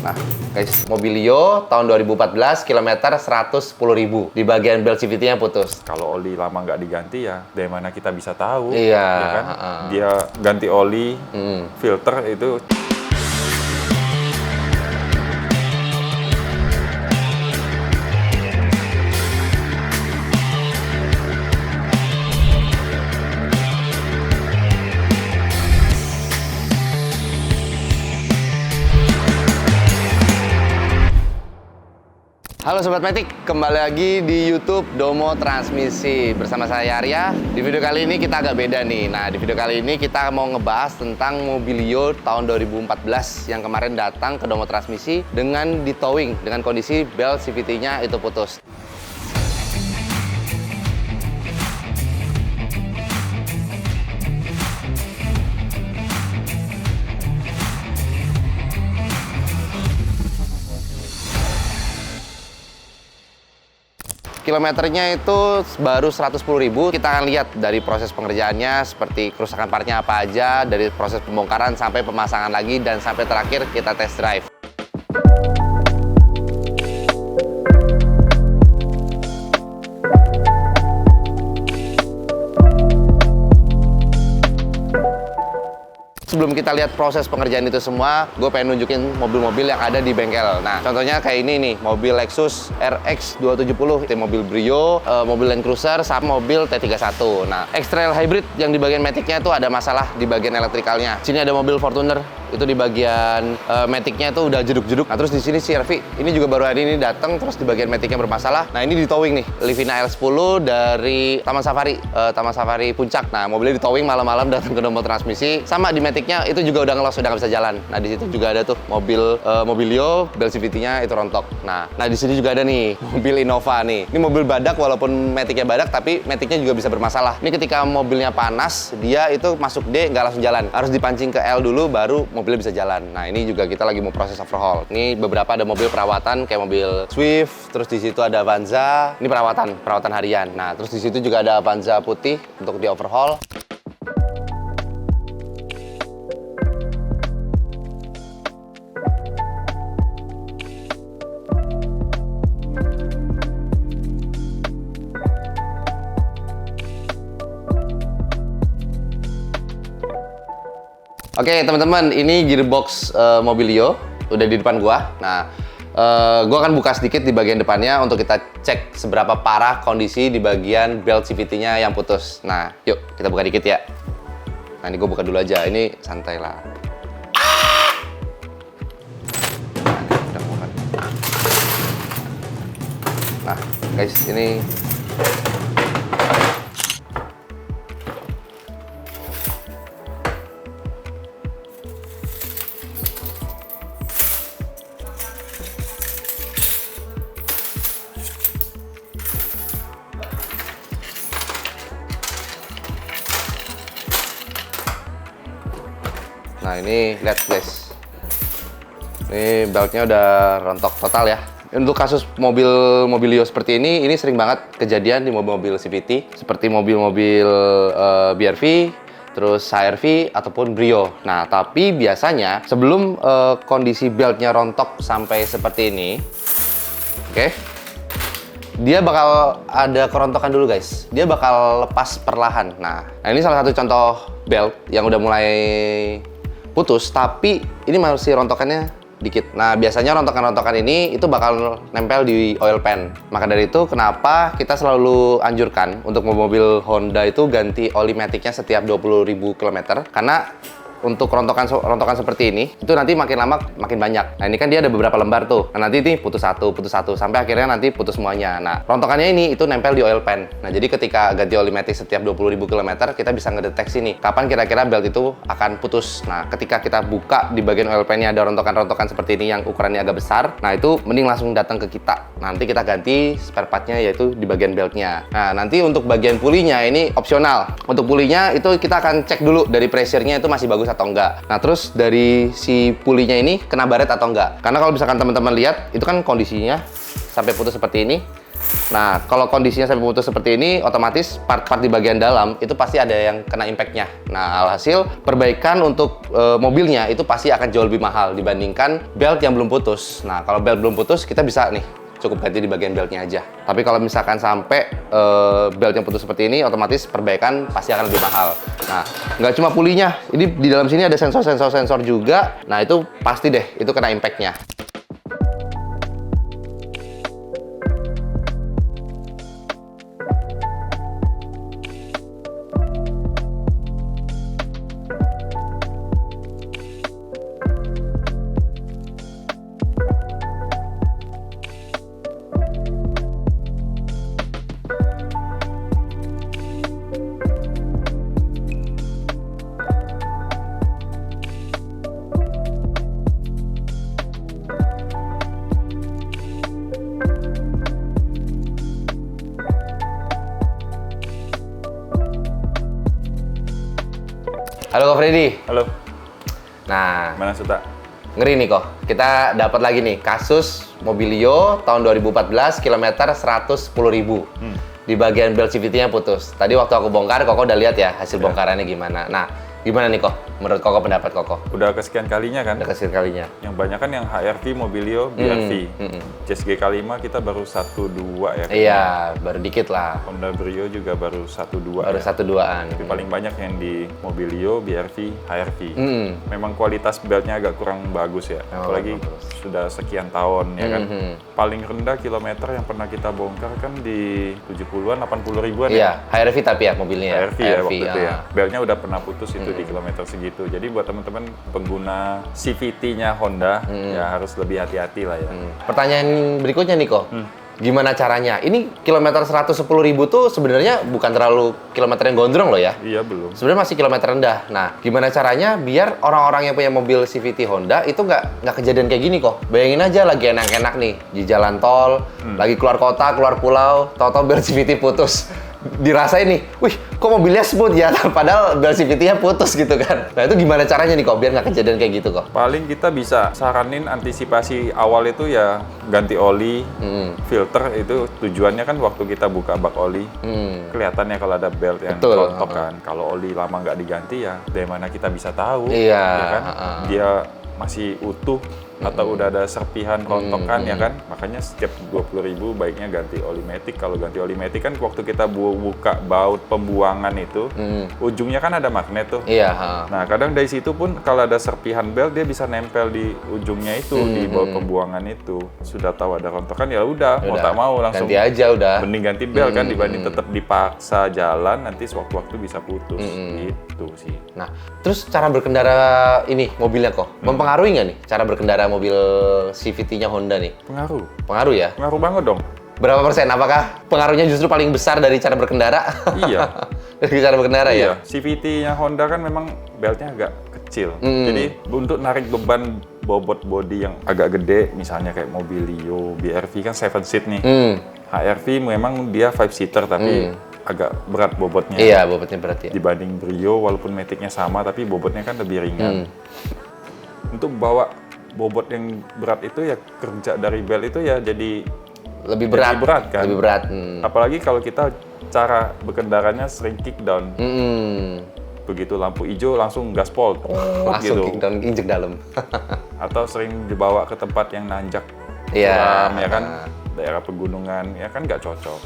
Nah, guys, Mobilio tahun 2014, kilometer 110.000. Di bagian belt CVT-nya putus. Kalau oli lama nggak diganti ya, dari mana kita bisa tahu? Iya. Ya kan? Dia ganti oli, filter itu. Halo Sobat Matic, kembali lagi di YouTube Domo Transmisi bersama saya Arya. Di video kali ini kita agak beda nih. Nah, di video kali ini kita mau ngebahas tentang Mobilio tahun 2014 yang kemarin datang ke Domo Transmisi dengan ditowing dengan kondisi belt CVT-nya itu putus. Kilometernya itu baru 110.000. Kita akan lihat dari proses pengerjaannya, seperti kerusakan partnya apa aja, dari proses pembongkaran sampai pemasangan lagi, dan sampai terakhir kita test drive. Sebelum kita lihat proses pengerjaan itu semua, gue pengen nunjukin mobil-mobil yang ada di bengkel. Nah, contohnya kayak ini nih, mobil Lexus RX 270, itu mobil Brio, mobil Land Cruiser, sama mobil T31. Nah, X-Trail Hybrid yang di bagian matic-nya itu ada masalah di bagian elektrikalnya. Sini ada mobil Fortuner, itu di bagian matic-nya itu udah jeduk-jeduk. Nah, terus di sini CR-V, ini juga baru hari ini datang, terus di bagian matic-nya bermasalah. Nah, ini di towing nih, Livina L10 dari Taman Safari Puncak. Nah, mobilnya di towing malam-malam datang ke Domo Transmisi. Sama di matic itu juga udah ngelos, udah nggak bisa jalan. Nah, di situ juga ada tuh mobil Mobilio, belt CVT-nya itu rontok. Nah, di sini juga ada nih mobil Innova nih. Ini mobil badak, walaupun matic-nya badak, tapi matic-nya juga bisa bermasalah. Ini ketika mobilnya panas, dia itu masuk D nggak langsung jalan. Harus dipancing ke L dulu, baru mobilnya bisa jalan. Nah, ini juga kita lagi mau proses overhaul. Ini beberapa ada mobil perawatan kayak mobil Swift, terus di situ ada Avanza. Ini perawatan harian. Nah, terus di situ juga ada Avanza putih untuk di overhaul. Oke teman-teman, ini gearbox Mobilio udah di depan gua. Nah, gua akan buka sedikit di bagian depannya untuk kita cek seberapa parah kondisi di bagian belt CVT-nya yang putus. Nah, yuk kita buka dikit ya. Nah, ini gua buka dulu aja. Ini santai lah. Nah, guys, ini nah, ini lihat guys, ini beltnya udah rontok total ya. Untuk kasus Mobilio seperti ini sering banget kejadian di mobil-mobil CVT, seperti mobil-mobil BR-V, terus HR-V ataupun Brio. Nah, tapi biasanya sebelum kondisi beltnya rontok sampai seperti ini, oke, dia bakal ada kerontokan dulu guys. Dia bakal lepas perlahan. Nah, ini salah satu contoh belt yang udah mulai putus, tapi ini masih rontokannya dikit. Nah, biasanya rontokan-rontokan ini itu bakal nempel di oil pan. Maka dari itu kenapa kita selalu anjurkan untuk mobil Honda itu ganti oli matic-nya setiap 20.000 km. Karena untuk rontokan seperti ini itu nanti makin lama makin banyak. Nah, ini kan dia ada beberapa lembar tuh. Nah, nanti ini putus satu sampai akhirnya nanti putus semuanya. Nah, rontokannya ini itu nempel di oil pan. Nah, jadi ketika ganti oli matic setiap 20.000 km, kita bisa ngedeteksi nih kapan kira-kira belt itu akan putus. Nah, ketika kita buka di bagian oil pan-nya ada rontokan-rontokan seperti ini yang ukurannya agak besar. Nah, itu mending langsung datang ke kita. Nanti kita ganti spare part-nya yaitu di bagian beltnya. Nah, nanti untuk bagian pulinya ini opsional. Untuk pulinya itu kita akan cek dulu dari pressure-nya itu masih bagus atau enggak. Nah, terus dari si pulinya ini kena baret atau enggak. Karena kalau misalkan teman-teman lihat, itu kan kondisinya sampai putus seperti ini. Nah, kalau kondisinya sampai putus seperti ini, otomatis part-part di bagian dalam itu pasti ada yang kena impact-nya. Nah, alhasil perbaikan untuk mobilnya itu pasti akan jauh lebih mahal dibandingkan belt yang belum putus. Nah, kalau belt belum putus, kita bisa nih cukup ganti di bagian beltnya aja. Tapi kalau misalkan sampai belt yang putus seperti ini, otomatis perbaikan pasti akan lebih mahal. Nah, nggak cuma pulinya, ini di dalam sini ada sensor juga. Nah, itu pasti deh, itu kena impact-nya. Halo Kak Freddy. Halo, Nah, mana Suta? ngeri nih kok. Kita dapat lagi nih kasus Mobilio tahun 2014 kilometer 110.000. Di bagian belt CVT-nya putus. Tadi waktu aku bongkar, Koko udah lihat ya hasil bongkarannya gimana. Nah, gimana nih kok? Menurut Koko, pendapat Koko? Udah kesekian kalinya kan? Udah kesekian kalinya. Yang banyak kan yang HRV, Mobilio, BRV. CSG K5 kita baru 1-2 ya. Iya, baru dikit lah. Honda Brio juga baru 1-2 Baru ya. 1-2an. Tapi paling banyak yang di Mobilio, BRV, HRV. Hmm. Memang kualitas beltnya agak kurang bagus ya. Oh, Apalagi bagus. sudah sekian tahun ya kan. Paling rendah kilometer yang pernah kita bongkar kan di 70-an, 80 ribuan Iya, HRV tapi ya mobilnya. HRV ya waktu itu ya. ah. Beltnya udah pernah putus itu di kilometer segitu. Jadi buat teman-teman pengguna CVT-nya Honda ya harus lebih hati-hati lah ya. Pertanyaan berikutnya nih kok. Gimana caranya? Ini kilometer 110.000 tuh sebenarnya bukan terlalu kilometer yang gondrong loh ya. Iya belum. Sebenarnya masih kilometer rendah. Nah, gimana caranya biar orang-orang yang punya mobil CVT Honda itu nggak kejadian kayak gini kok? Bayangin aja lagi enak-enak nih di jalan tol, lagi keluar kota, keluar pulau, tahu-tahu bel CVT putus. Dirasain nih, wih kok mobilnya smooth ya, padahal bel CVT-nya putus gitu kan. Nah itu gimana caranya nih kok biar nggak kejadian kayak gitu kok? Paling kita bisa saranin antisipasi awal itu ya ganti oli, filter itu tujuannya kan waktu kita buka bak oli. Kelihatannya kalau ada belt yang Betul. rontok kan. Kalau oli lama nggak diganti ya dari mana kita bisa tahu? Iya. Ya kan? Dia masih utuh atau udah ada serpihan rontokan ya kan, makanya setiap 20.000 baiknya ganti oli matic. Kalau ganti oli matic kan waktu kita buka baut pembuangan itu ujungnya kan ada magnet tuh. Iya. Nah kadang dari situ pun kalau ada serpihan belt dia bisa nempel di ujungnya itu di baut pembuangan itu. Sudah tahu ada rontokan ya udah mau tak mau langsung ganti aja udah. mending ganti belt kan dibanding tetap dipaksa jalan nanti sewaktu-waktu bisa putus gitu sih. Nah, terus cara berkendara ini mobilnya kok mempengaruhi nggak nih cara berkendara mobil CVT-nya Honda nih? Pengaruh. Pengaruh ya? Pengaruh banget dong. Berapa persen? Apakah pengaruhnya justru paling besar dari cara berkendara? Iya. Dari cara berkendara ya? Iya, CVT-nya Honda kan memang beltnya agak kecil. Jadi untuk narik beban bobot bodi yang agak gede, misalnya kayak Mobilio, BRV kan 7 seat nih. HRV memang dia 5 seater tapi agak berat bobotnya. Iya, bobotnya berat ya. Dibanding Brio walaupun matic-nya sama tapi bobotnya kan lebih ringan. Untuk bawa bobot yang berat itu ya kerja dari belt itu ya jadi Lebih berat. Lebih berat kan? Lebih berat. apalagi kalau kita cara berkendaranya sering kick down. Begitu lampu hijau langsung gaspol Langsung gitu. kick down, injek dalam. Atau sering dibawa ke tempat yang nanjak Iya. curam, ya kan, daerah pegunungan ya kan nggak cocok.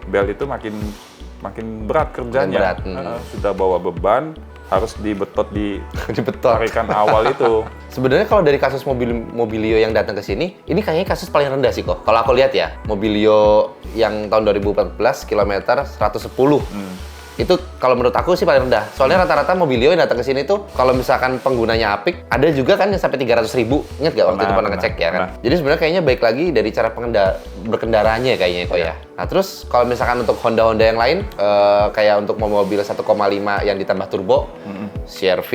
Belt itu makin berat kerjanya. Makin berat, Sudah bawa beban harus dibetot di Dibetot. tarikan awal itu. Sebenarnya kalau dari kasus Mobilio yang datang ke sini, ini kayaknya kasus paling rendah sih kok. Kalau aku lihat ya, Mobilio yang tahun 2014 kilometer 110. Itu kalau menurut aku sih paling rendah. Soalnya rata-rata Mobilio yang datang ke sini tuh kalau misalkan penggunanya apik, ada juga kan yang sampai 300.000. Ingat gak waktu itu pernah ngecek ya kan? Jadi sebenarnya kayaknya baik lagi dari cara berkendaranya kayaknya kok ya. Nah terus kalau misalkan untuk Honda-Honda yang lain, kayak untuk mobil 1,5 yang ditambah turbo, CR-V,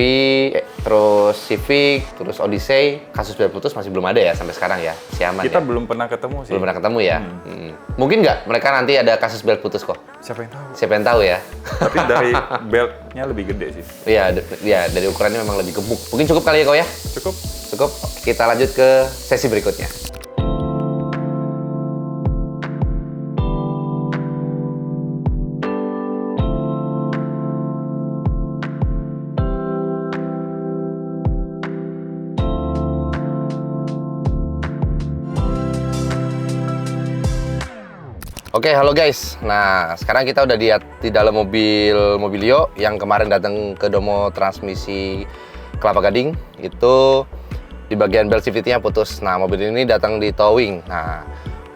terus Civic, terus Odyssey, kasus bel putus masih belum ada ya sampai sekarang ya, si aman Kita ya? belum pernah ketemu sih. Belum pernah ketemu ya? Mungkin nggak mereka nanti ada kasus bel putus kok? Siapa yang tahu? Siapa yang tahu ya? Tapi dari beltnya lebih gede sih. Iya, ya dari ukurannya memang lebih gemuk. Mungkin cukup kali ya kok ya? Cukup. Cukup. Kita lanjut ke sesi berikutnya. Oke, halo guys. Nah, sekarang kita udah di dalam mobil Mobilio yang kemarin datang ke Domo Transmisi Kelapa Gading. Itu di bagian belt CVT-nya putus. Nah, mobil ini datang di towing. Nah,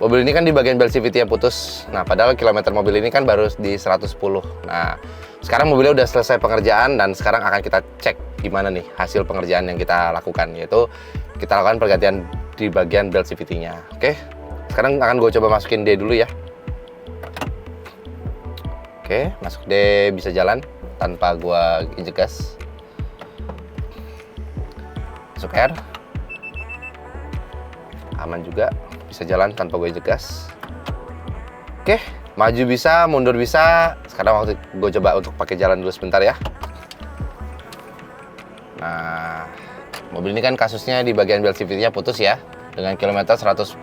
mobil ini kan di bagian belt CVT-nya putus. Nah, padahal kilometer mobil ini kan baru di 110. Nah, sekarang mobilnya udah selesai pengerjaan dan sekarang akan kita cek gimana nih hasil pengerjaan yang kita lakukan. Yaitu kita lakukan pergantian di bagian belt CVT-nya. Oke, sekarang akan gue coba masukin D dulu ya. Oke, masuk D bisa jalan tanpa gua injek gas. Masuk R. Aman juga, bisa jalan tanpa gua injek gas. Oke, maju bisa, mundur bisa. Sekarang waktu gua coba untuk pakai jalan dulu sebentar ya. Nah, mobil ini kan kasusnya di bagian belt CVT-nya putus ya. Dengan kilometer 110.000.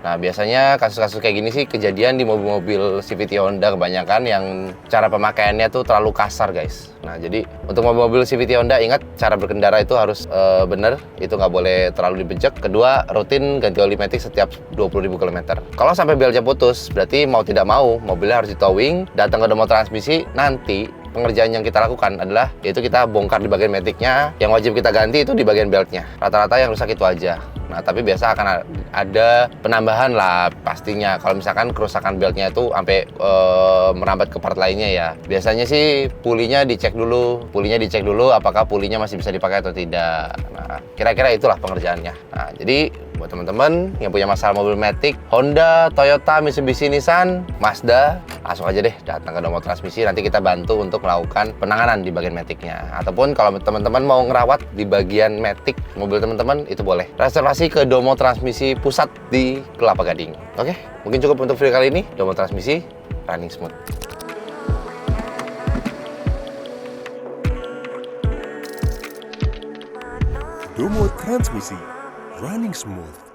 Nah, biasanya kasus-kasus kayak gini sih kejadian di mobil-mobil CVT Honda kebanyakan yang cara pemakaiannya tuh terlalu kasar, guys. Nah, jadi untuk mobil-mobil CVT Honda ingat cara berkendara itu harus bener, itu nggak boleh terlalu dibejek. Kedua, rutin ganti oli matic setiap 20.000 km. Kalau sampai beltnya putus, berarti mau tidak mau mobilnya harus di towing, datang ke Domo Transmisi, nanti pengerjaan yang kita lakukan adalah yaitu kita bongkar di bagian maticnya, yang wajib kita ganti itu di bagian beltnya. Rata-rata yang rusak itu aja. Nah, tapi biasa akan ada penambahan lah pastinya. Kalau misalkan kerusakan beltnya itu sampai merambat ke part lainnya ya. Biasanya sih pulinya dicek dulu apakah pulinya masih bisa dipakai atau tidak. Nah, kira-kira itulah pengerjaannya. Nah, jadi buat teman-teman yang punya masalah mobil matic, Honda, Toyota, Mitsubishi, Nissan, Mazda, langsung aja deh datang ke Domo Transmisi. Nanti kita bantu untuk melakukan penanganan di bagian maticnya. Ataupun kalau teman-teman mau ngerawat di bagian matic mobil teman-teman, itu boleh. Reservasi ke Domo Transmisi pusat di Kelapa Gading. Oke, mungkin cukup untuk video kali ini. Domo Transmisi, running smooth. Domo Transmisi, running smooth.